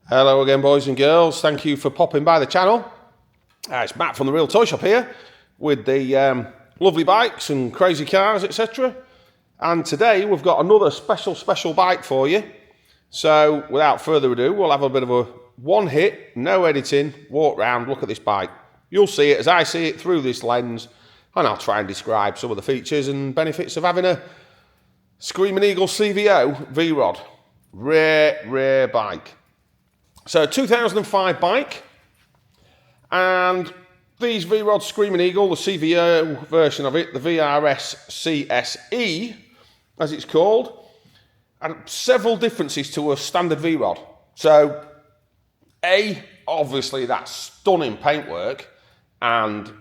Hello again, boys and girls. Thank you for popping by the channel. It's Matt from the Real Toy Shop here with the lovely bikes and crazy cars, etc. And today we've got another special bike for you. So without further ado, we'll have a bit of a one hit, no editing, walk round, look at this bike. You'll see it as I see it through this lens, and I'll try and describe some of the features and benefits of having a Screamin Eagle CVO V-Rod. Rare bike. So 2005 bike, and these V-Rod Screamin Eagle, the CVO version of it, the VRSCSE, as it's called, had several differences to a standard V-Rod. So, obviously that stunning paintwork and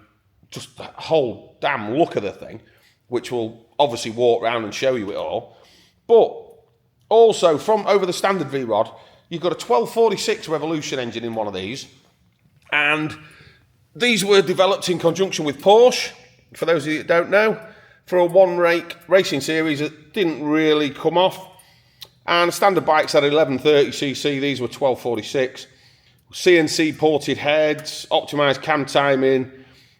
just the whole damn look of the thing, which will obviously walk around and show you it all. But also, from over the standard V-Rod, you've got a 1246 Revolution engine in one of these, and these were developed in conjunction with Porsche, for those of you that don't know, for a one-rake racing series that didn't really come off. And standard bikes had 1130cc, these were 1246. CNC ported heads, optimised cam timing,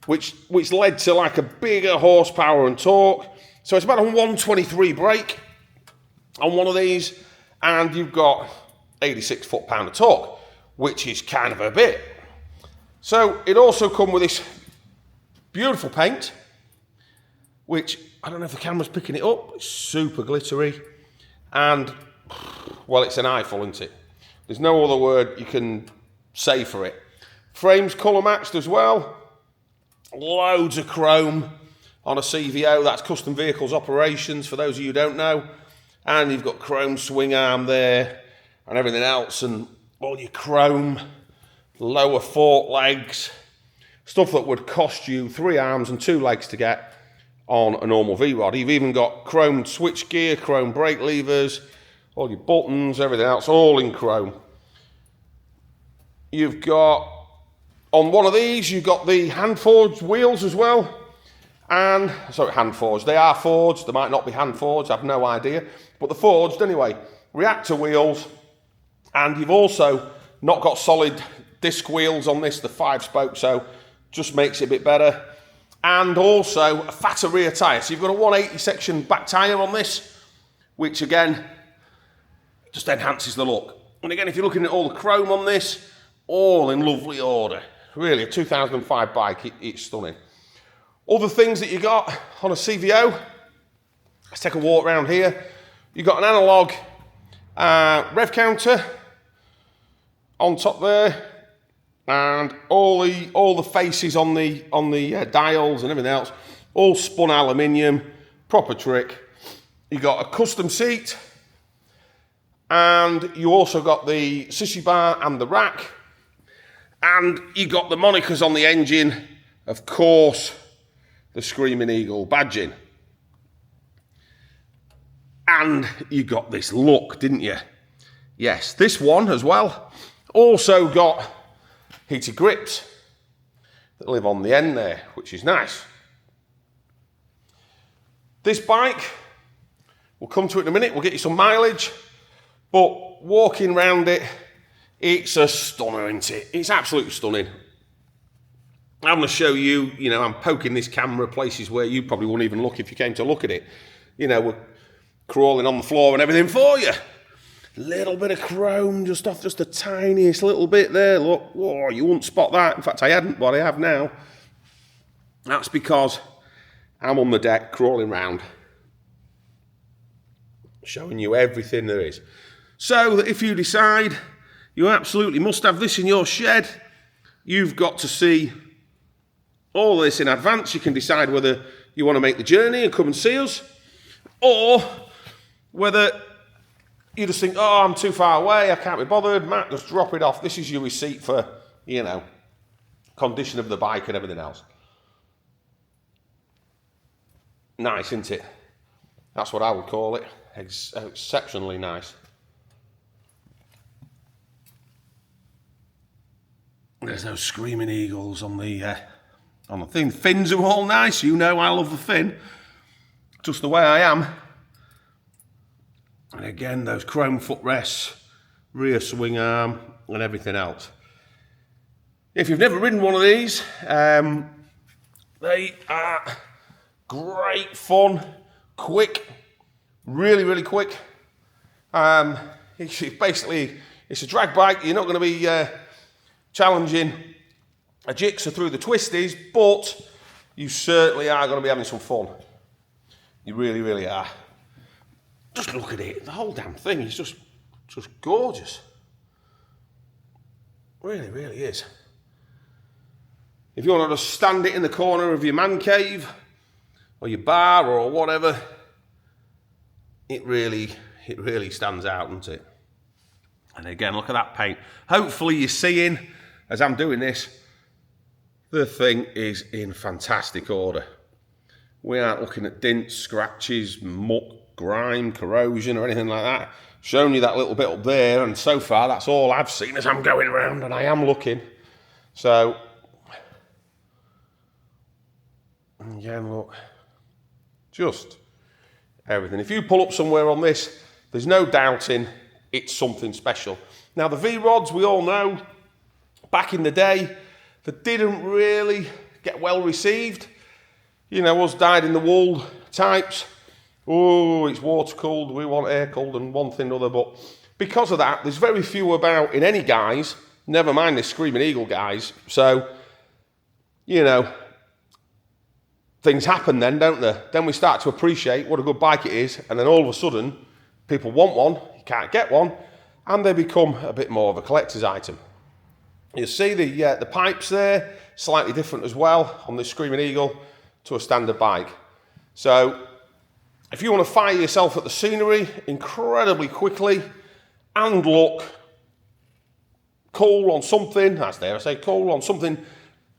which led to like a bigger horsepower and torque. So it's about a 123 brake on one of these, and you've got 86 foot-pound of torque, which is kind of a bit. So it also come with this beautiful paint, which I don't know if the camera's picking it up. It's super glittery, and well, it's an eyeful, isn't it? There's no other word you can say for it. Frames colour matched as well. Loads of chrome on a CVO. That's Custom Vehicles Operations, for those of you who don't know. And you've got chrome swing arm there and everything else, and all your chrome lower fork legs, stuff that would cost you 3 arms and 2 legs to get on a normal V-Rod. You've even got chrome switch gear, chrome brake levers, all your buttons, everything else, all in chrome. You've got, on one of these, you've got the hand-forged wheels as well. And, sorry, hand-forged. They are forged. They might not be hand-forged. I have no idea. But they're forged anyway. Reactor wheels. And you've also not got solid disc wheels on this, the 5-spoke, so just makes it a bit better. And also a fatter rear tyre. So you've got a 180 section back tyre on this, which again, just enhances the look. And again, if you're looking at all the chrome on this, all in lovely order. Really, a 2005 bike, it's stunning. Other things that you got on a CVO, let's take a walk around here. You've got an analogue rev counter on top there, and all the faces on the dials and everything else, all spun aluminium, proper trick. You got a custom seat, and you also got the sissy bar and the rack, and you got the monikers on the engine, of course, the Screamin Eagle badging. And you got this look, didn't you? Yes, this one as well. Also got heated grips that live on the end there, which is nice. This bike, we'll come to it in a minute, we'll get you some mileage, but walking around it, it's a stunner, isn't it? It's absolutely stunning. I'm going to show you, I'm poking this camera places where you probably wouldn't even look if you came to look at it. We're crawling on the floor and everything for you. Little bit of chrome just off just the tiniest little bit there. Look, whoa, you wouldn't spot that. In fact, I hadn't, but I have now. That's because I'm on the deck crawling round, showing you everything there is. So that if you decide you absolutely must have this in your shed, you've got to see all this in advance. You can decide whether you want to make the journey and come and see us, or whether you just think, oh, I'm too far away, I can't be bothered, Matt, just drop it off. This is your receipt for, condition of the bike and everything else. Nice, isn't it? That's what I would call it. Exceptionally nice. There's those Screamin Eagles on the thing. Fins are all nice. I love the fin. Just the way I am. And again, those chrome footrests, rear swing arm, and everything else. If you've never ridden one of these, they are great fun, quick, really, really quick. It's basically, it's a drag bike. You're not going to be challenging a jigsaw through the twisties, but you certainly are going to be having some fun. You really, really are. Just look at it. The whole damn thing is just gorgeous. Really, really is. If you want to just stand it in the corner of your man cave or your bar or whatever, it really stands out, doesn't it? And again, look at that paint. Hopefully you're seeing, as I'm doing this, the thing is in fantastic order. We aren't looking at dints, scratches, muck, grime, corrosion, or anything like that. Showing you that little bit up there, and so far that's all I've seen as I'm going around, and I am looking. So, again, look, just everything. If you pull up somewhere on this, there's no doubting it's something special. Now, the V-rods, we all know, back in the day, they didn't really get well received. You know, us dyed-in-the-wool types. Oh, it's water-cooled, we want air-cooled, and one thing or other. But because of that, there's very few about in any guys, never mind the Screamin' Eagle guys. So, you know, things happen then, don't they? Then we start to appreciate what a good bike it is, and then all of a sudden, people want one, you can't get one, and they become a bit more of a collector's item. You see the pipes there, slightly different as well on this Screamin' Eagle to a standard bike. So, if you want to fire yourself at the scenery incredibly quickly and look cool on something, that's there I say cool, on something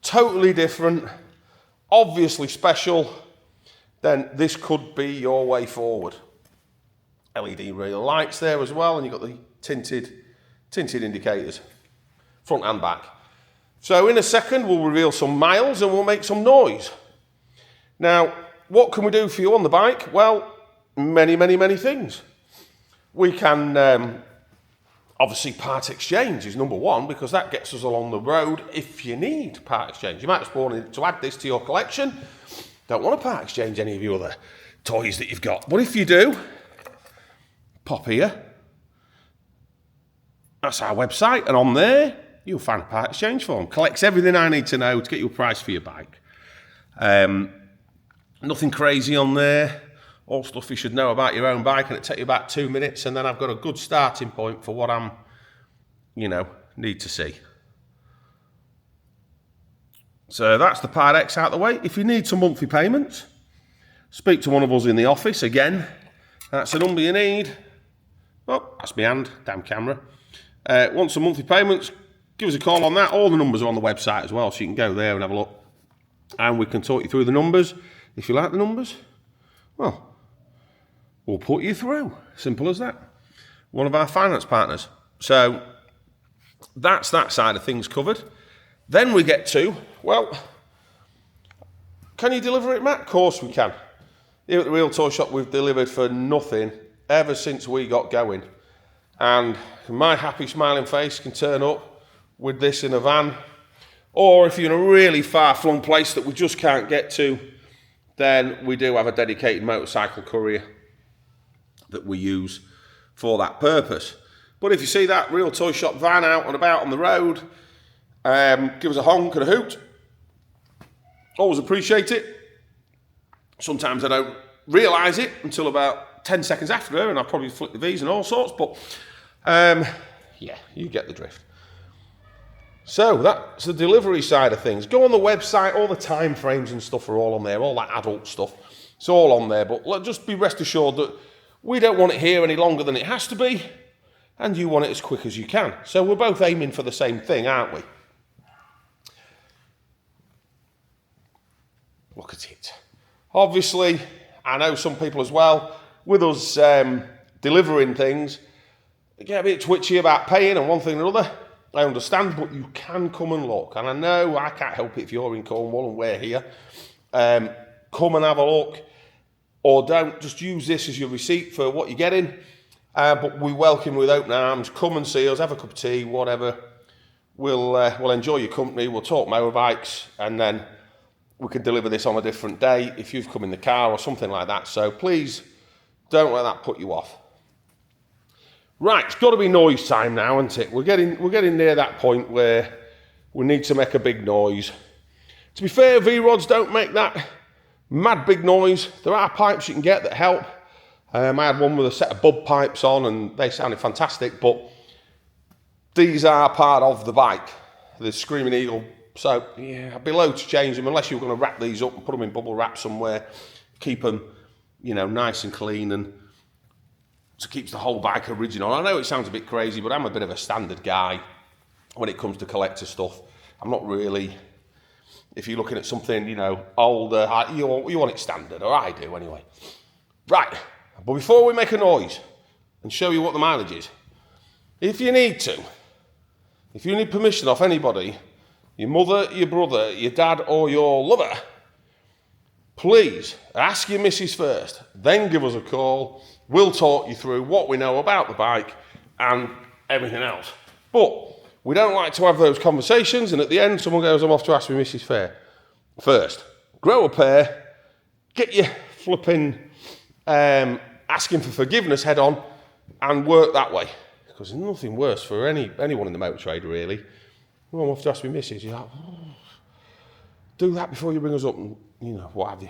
totally different, obviously special, then this could be your way forward. LED rear lights there as well, and you've got the tinted indicators, front and back. So in a second we'll reveal some miles and we'll make some noise. Now, what can we do for you on the bike? Well, many, many, many things. We can, obviously, part exchange is number one, because that gets us along the road if you need part exchange. You might just want to add this to your collection. Don't want to part exchange any of your other toys that you've got. But if you do, pop here. That's our website, and on there, you'll find a part exchange form. Collects everything I need to know to get you a price for your bike. Nothing crazy on there. All stuff you should know about your own bike, and it'll take you about 2 minutes, and then I've got a good starting point for what I'm, need to see. So that's the Part X out the way. If you need some monthly payments, speak to one of us in the office. Again, that's the number you need. Oh, that's my hand, damn camera. Want some monthly payments, give us a call on that. All the numbers are on the website as well, so you can go there and have a look. And we can talk you through the numbers. If you like the numbers, well, we'll put you through. Simple as that. One of our finance partners. So that's that side of things covered. Then we get to, well, can you deliver it, Matt? Of course we can. Here at the Real Toy Shop, we've delivered for nothing ever since we got going. And my happy smiling face can turn up with this in a van. Or if you're in a really far-flung place that we just can't get to, then we do have a dedicated motorcycle courier that we use for that purpose. But if you see that Real Toy Shop van out and about on the road, give us a honk and a hoot. Always appreciate it. Sometimes I don't realise it until about 10 seconds after, and I'll probably flick the V's and all sorts, but yeah, you get the drift. So that's the delivery side of things. Go on the website, all the time frames and stuff are all on there, all that adult stuff. It's all on there, but just be rest assured that we don't want it here any longer than it has to be, and you want it as quick as you can. So we're both aiming for the same thing, aren't we? Look at it. Obviously, I know some people as well, with us delivering things, they get a bit twitchy about paying and one thing or another. I understand, but you can come and look. And I know I can't help it if you're in Cornwall and we're here. Come and have a look. Or don't. Just use this as your receipt for what you're getting. but we welcome you with open arms. Come and see us, have a cup of tea, whatever. We'll enjoy your company. We'll talk motorbikes, and then we can deliver this on a different day if you've come in the car or something like that. So please don't let that put you off. Right, it's got to be noise time now, isn't it? We're getting near that point where we need to make a big noise. To be fair, V-rods don't make that mad big noise. There are pipes you can get that help. I had one with a set of bub pipes on and they sounded fantastic, but these are part of the bike, the Screamin Eagle. So yeah, I'd be loath to change them unless you were going to wrap these up and put them in bubble wrap somewhere, keep them, you know, nice and clean, and so keeps the whole bike original. I know it sounds a bit crazy, but I'm a bit of a standard guy when it comes to collector stuff. I'm not really, if you're looking at something, you know, older, you want it standard, or I do anyway. Right, but before we make a noise and show you what the mileage is, if you need permission off anybody, your mother, your brother, your dad, or your lover, please ask your missus first, then give us a call. We'll talk you through what we know about the bike and everything else. But we don't like to have those conversations, and at the end, someone goes, I'm off to ask my missus first. Grow a pair, get your flipping asking for forgiveness head on, and work that way. Because there's nothing worse for anyone in the motor trade, really. Oh, I'm off to ask my missus. You're like, oh, do that before you bring us up, and, you know, what have you.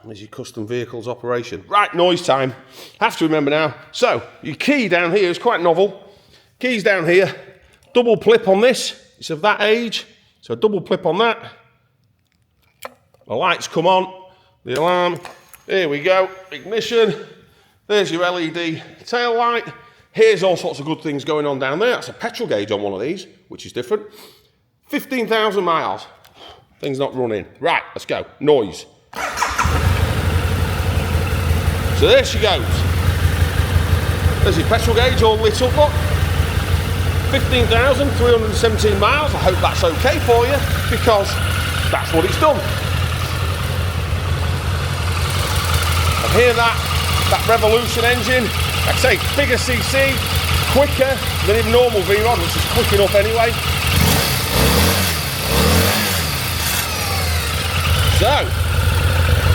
There's your custom vehicles operation. Right, noise time. Have to remember now. So, your key down here is quite novel. Keys down here. Double clip on this. It's of that age. So, double clip on that. The lights come on. The alarm. Here we go. Ignition. There's your LED tail light. Here's all sorts of good things going on down there. That's a petrol gauge on one of these, which is different. 15,000 miles. Thing's not running. Right, let's go. Noise. So there she goes. There's your petrol gauge all lit up, look. 15,317 miles. I hope that's okay for you, because that's what it's done. And hear that Revolution engine. Like I say, bigger CC, quicker than even normal V-rod, which is quick enough anyway. So,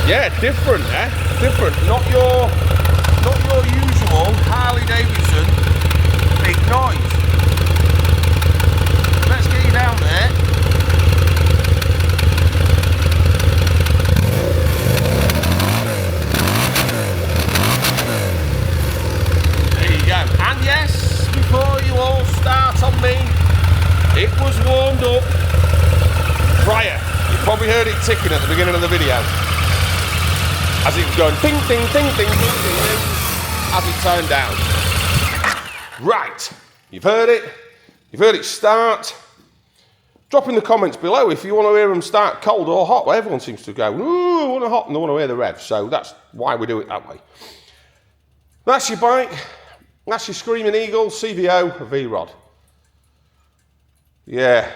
yeah, different, eh? Different. Not your usual Harley-Davidson big noise. Let's get you down there. And yes, before you all start on me, it was warmed up prior. You probably heard it ticking at the beginning of the video. As it was going ding, ding, ding, ding, ding, ding, ding, as it turned down. Right, you've heard it start. Drop in the comments below if you want to hear them start cold or hot. Well, everyone seems to go, ooh, I want a hot, and they want to hear the rev. So that's why we do it that way. That's your bike. That's your Screamin Eagle CVO V-rod. Yeah,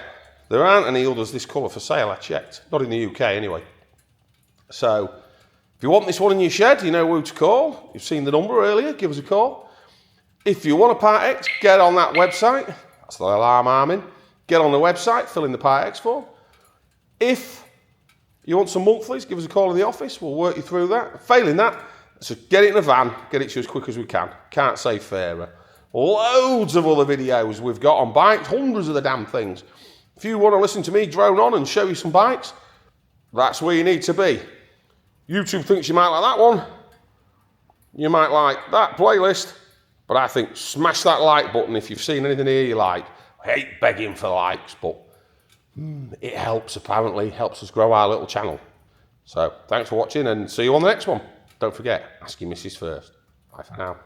there aren't any others this colour for sale, I checked. Not in the UK anyway. So, if you want this one in your shed, you know who to call. You've seen the number earlier, give us a call. If you want a Part X, get on that website. That's the alarm arming. Get on the website, fill in the Part X form. If you want some monthlies, give us a call in the office. We'll work you through that. Failing that, so get it in a van, get it to you as quick as we can. Can't say fairer. Loads of other videos we've got on bikes, hundreds of the damn things. If you want to listen to me drone on and show you some bikes, that's where you need to be. YouTube thinks you might like that one. You might like that playlist. But I think smash that like button if you've seen anything here you like. I hate begging for likes, but it helps apparently, helps us grow our little channel. So thanks for watching and see you on the next one. Don't forget, ask your missus first. Bye for now.